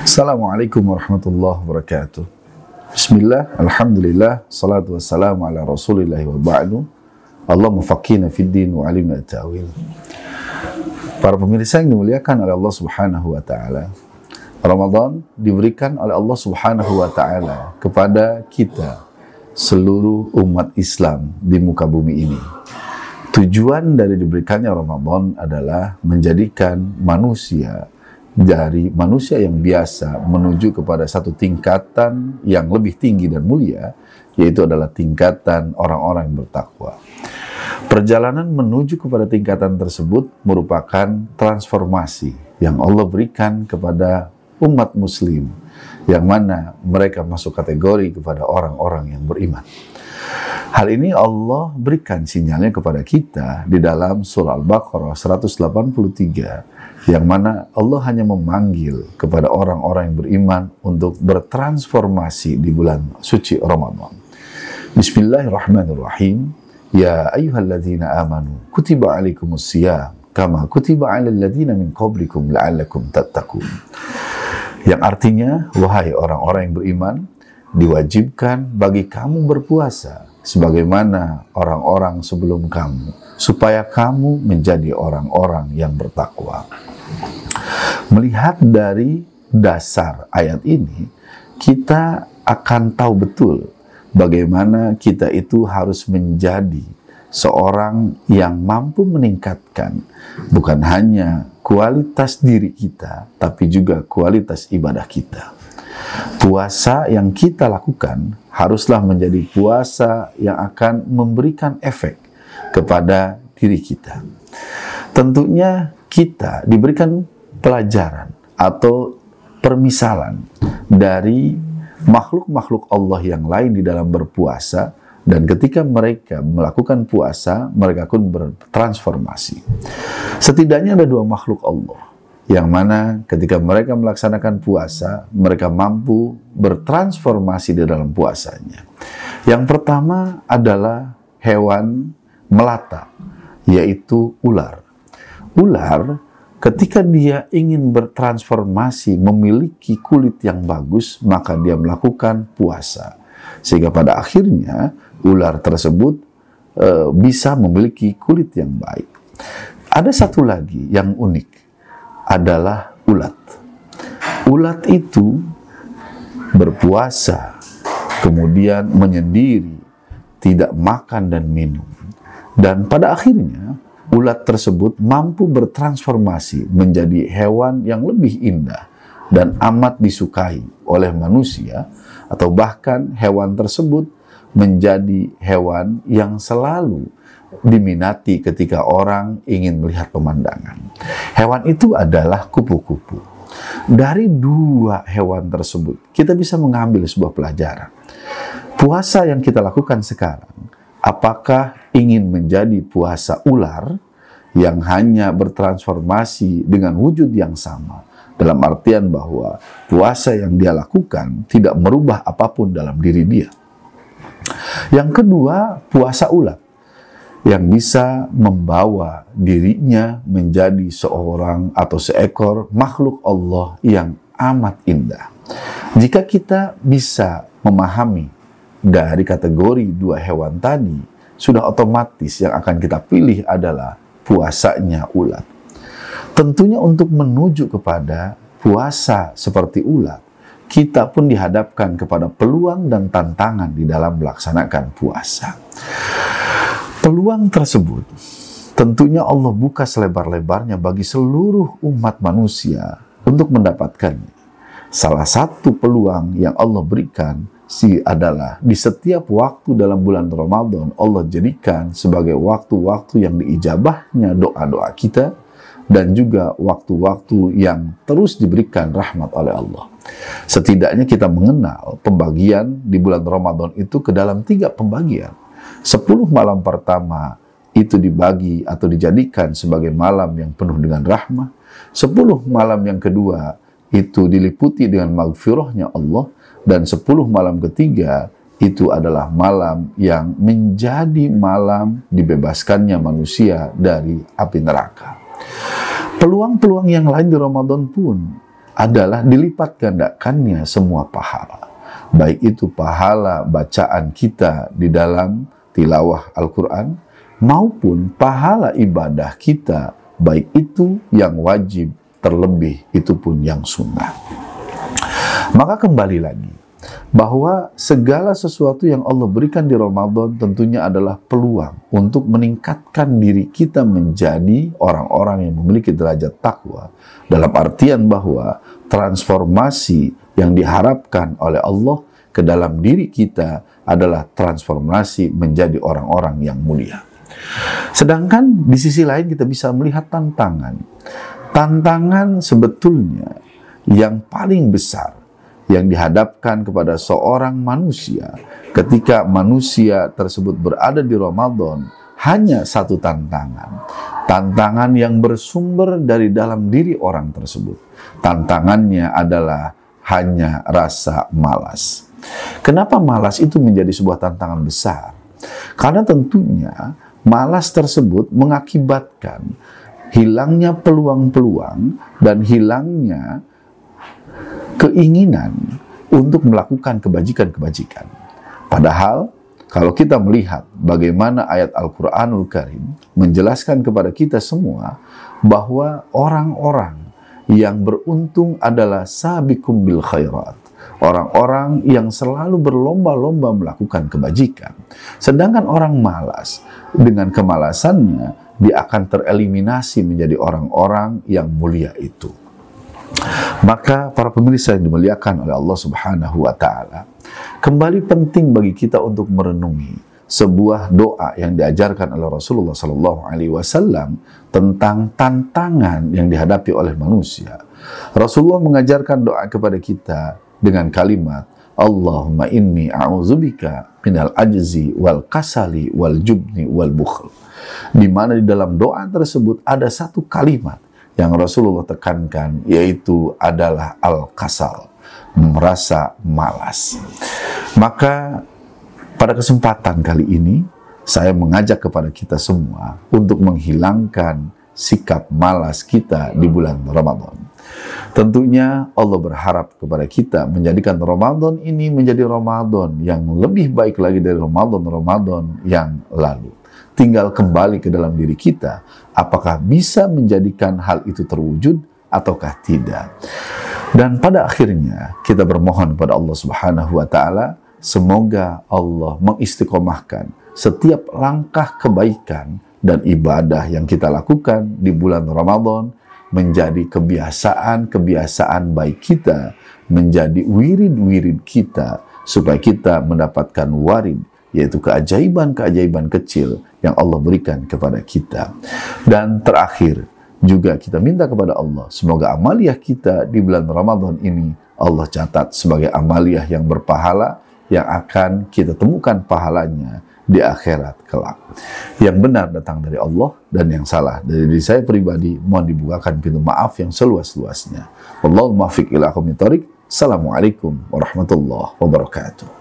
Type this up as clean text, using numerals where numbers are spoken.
Assalamualaikum warahmatullahi wabarakatuh. Bismillah, alhamdulillah, salatu wassalamu ala rasulillahi wa ba'du. Allahumma faqihna fid din wa alimna ta'wil. Para pemirsa yang dimuliakan oleh Allah Subhanahu wa taala, Ramadan diberikan oleh Allah Subhanahu wa taala kepada kita seluruh umat Islam di muka bumi ini. Tujuan dari diberikannya Ramadan adalah menjadikan manusia dari manusia yang biasa menuju kepada satu tingkatan yang lebih tinggi dan mulia, yaitu adalah tingkatan orang-orang yang bertakwa. Perjalanan menuju kepada tingkatan tersebut merupakan transformasi yang Allah berikan kepada umat muslim, yang mana mereka masuk kategori kepada orang-orang yang beriman. Hal ini Allah berikan sinyalnya kepada kita di dalam surah Al-Baqarah 183, yang mana Allah hanya memanggil kepada orang-orang yang beriman untuk bertransformasi di bulan suci Ramadan. Bismillahirrahmanirrahim. Ya ayyuhalladzina amanu kutiba alaikumusiyam kama kutiba alal ladzina min qablikum la'allakum tattaqun. Yang artinya, wahai orang-orang yang beriman, diwajibkan bagi kamu berpuasa sebagaimana orang-orang sebelum kamu, supaya kamu menjadi orang-orang yang bertakwa. Melihat dari dasar ayat ini, kita akan tahu betul bagaimana kita itu harus menjadi seorang yang mampu meningkatkan bukan hanya kualitas diri kita, tapi juga kualitas ibadah kita. Puasa yang kita lakukan haruslah menjadi puasa yang akan memberikan efek kepada diri kita. Tentunya kita diberikan pelajaran atau permisalan dari makhluk-makhluk Allah yang lain di dalam berpuasa, dan ketika mereka melakukan puasa, mereka pun bertransformasi. Setidaknya ada dua makhluk Allah yang mana ketika mereka melaksanakan puasa, mereka mampu bertransformasi di dalam puasanya. Yang pertama adalah hewan melata, yaitu ular. Ular ketika dia ingin bertransformasi, memiliki kulit yang bagus, maka dia melakukan puasa. Sehingga pada akhirnya ular tersebut bisa memiliki kulit yang baik. Ada satu lagi yang unik, adalah ulat. Ulat itu berpuasa, kemudian menyendiri, tidak makan dan minum. Dan pada akhirnya, ulat tersebut mampu bertransformasi menjadi hewan yang lebih indah dan amat disukai oleh manusia, atau bahkan hewan tersebut menjadi hewan yang selalu diminati ketika orang ingin melihat pemandangan. Hewan itu adalah kupu-kupu. Dari dua hewan tersebut, kita bisa mengambil sebuah pelajaran. Puasa yang kita lakukan sekarang, apakah ingin menjadi puasa ular yang hanya bertransformasi dengan wujud yang sama, dalam artian bahwa puasa yang dia lakukan tidak merubah apapun dalam diri dia. Yang kedua, puasa ulat yang bisa membawa dirinya menjadi seorang atau seekor makhluk Allah yang amat indah. Jika kita bisa memahami dari kategori dua hewan tadi, sudah otomatis yang akan kita pilih adalah puasanya ulat. Tentunya untuk menuju kepada puasa seperti ulat, kita pun dihadapkan kepada peluang dan tantangan di dalam melaksanakan puasa. Peluang tersebut tentunya Allah buka selebar-lebarnya bagi seluruh umat manusia untuk mendapatkannya. Salah satu peluang yang Allah berikan adalah di setiap waktu dalam bulan Ramadan, Allah jadikan sebagai waktu-waktu yang diijabahnya doa-doa kita, dan juga waktu-waktu yang terus diberikan rahmat oleh Allah. Setidaknya kita mengenal pembagian di bulan Ramadan itu ke dalam 3 pembagian. 10 malam pertama itu dibagi atau dijadikan sebagai malam yang penuh dengan rahmah. 10 malam yang kedua itu diliputi dengan maghfirahnya Allah. Dan 10 malam ketiga itu adalah malam yang menjadi malam dibebaskannya manusia dari api neraka. Peluang-peluang yang lain di Ramadan pun adalah dilipat gandakannya semua pahala. Baik itu pahala bacaan kita di dalam tilawah Al-Quran, maupun pahala ibadah kita, baik itu yang wajib, terlebih itu pun yang sunnah. Maka kembali lagi, bahwa segala sesuatu yang Allah berikan di Ramadan tentunya adalah peluang untuk meningkatkan diri kita menjadi orang-orang yang memiliki derajat takwa, dalam artian bahwa transformasi yang diharapkan oleh Allah ke dalam diri kita adalah transformasi menjadi orang-orang yang mulia. Sedangkan di sisi lain kita bisa melihat tantangan sebetulnya yang paling besar yang dihadapkan kepada seorang manusia ketika manusia tersebut berada di Ramadan hanya satu tantangan yang bersumber dari dalam diri orang tersebut. Tantangannya adalah hanya rasa malas. Kenapa malas itu menjadi sebuah tantangan besar? Karena tentunya malas tersebut mengakibatkan hilangnya peluang-peluang dan hilangnya keinginan untuk melakukan kebajikan-kebajikan. Padahal, kalau kita melihat bagaimana ayat Al-Quranul Karim menjelaskan kepada kita semua bahwa orang-orang yang beruntung adalah sabiqum bil khairat, orang-orang yang selalu berlomba-lomba melakukan kebajikan. Sedangkan orang malas, dengan kemalasannya, dia akan tereliminasi menjadi orang-orang yang mulia itu. Maka para pemirsa yang dimuliakan oleh Allah Subhanahu wa Ta'ala, kembali penting bagi kita untuk merenungi sebuah doa yang diajarkan oleh Rasulullah Sallallahu Alaihi Wasallam tentang tantangan yang dihadapi oleh manusia. Rasulullah mengajarkan doa kepada kita dengan kalimat, Allahumma inni a'udzubika minal ajzi wal kasali wal jubni wal bukhl. Di mana di dalam doa tersebut ada satu kalimat yang Rasulullah tekankan, yaitu adalah al-kasal, merasa malas. Maka pada kesempatan kali ini, saya mengajak kepada kita semua untuk menghilangkan sikap malas kita di bulan Ramadan. Tentunya Allah berharap kepada kita menjadikan Ramadan ini menjadi Ramadan yang lebih baik lagi dari Ramadan yang lalu. Tinggal kembali ke dalam diri kita, apakah bisa menjadikan hal itu terwujud ataukah tidak. Dan pada akhirnya kita bermohon kepada Allah Subhanahu wa Ta'ala, semoga Allah mengistiqomahkan setiap langkah kebaikan dan ibadah yang kita lakukan di bulan Ramadan menjadi kebiasaan baik kita, menjadi wirid-wirid kita, supaya kita mendapatkan warid, yaitu keajaiban-keajaiban kecil yang Allah berikan kepada kita. Dan terakhir, juga kita minta kepada Allah, semoga amaliyah kita di bulan Ramadan ini Allah catat sebagai amaliyah yang berpahala, yang akan kita temukan pahalanya di akhirat kelak. Yang benar datang dari Allah, dan yang salah dari diri saya pribadi, mohon dibukakan pintu maaf yang seluas-luasnya. Wallahul muwaffiq ila aqwamit thoriq. Assalamualaikum warahmatullahi wabarakatuh.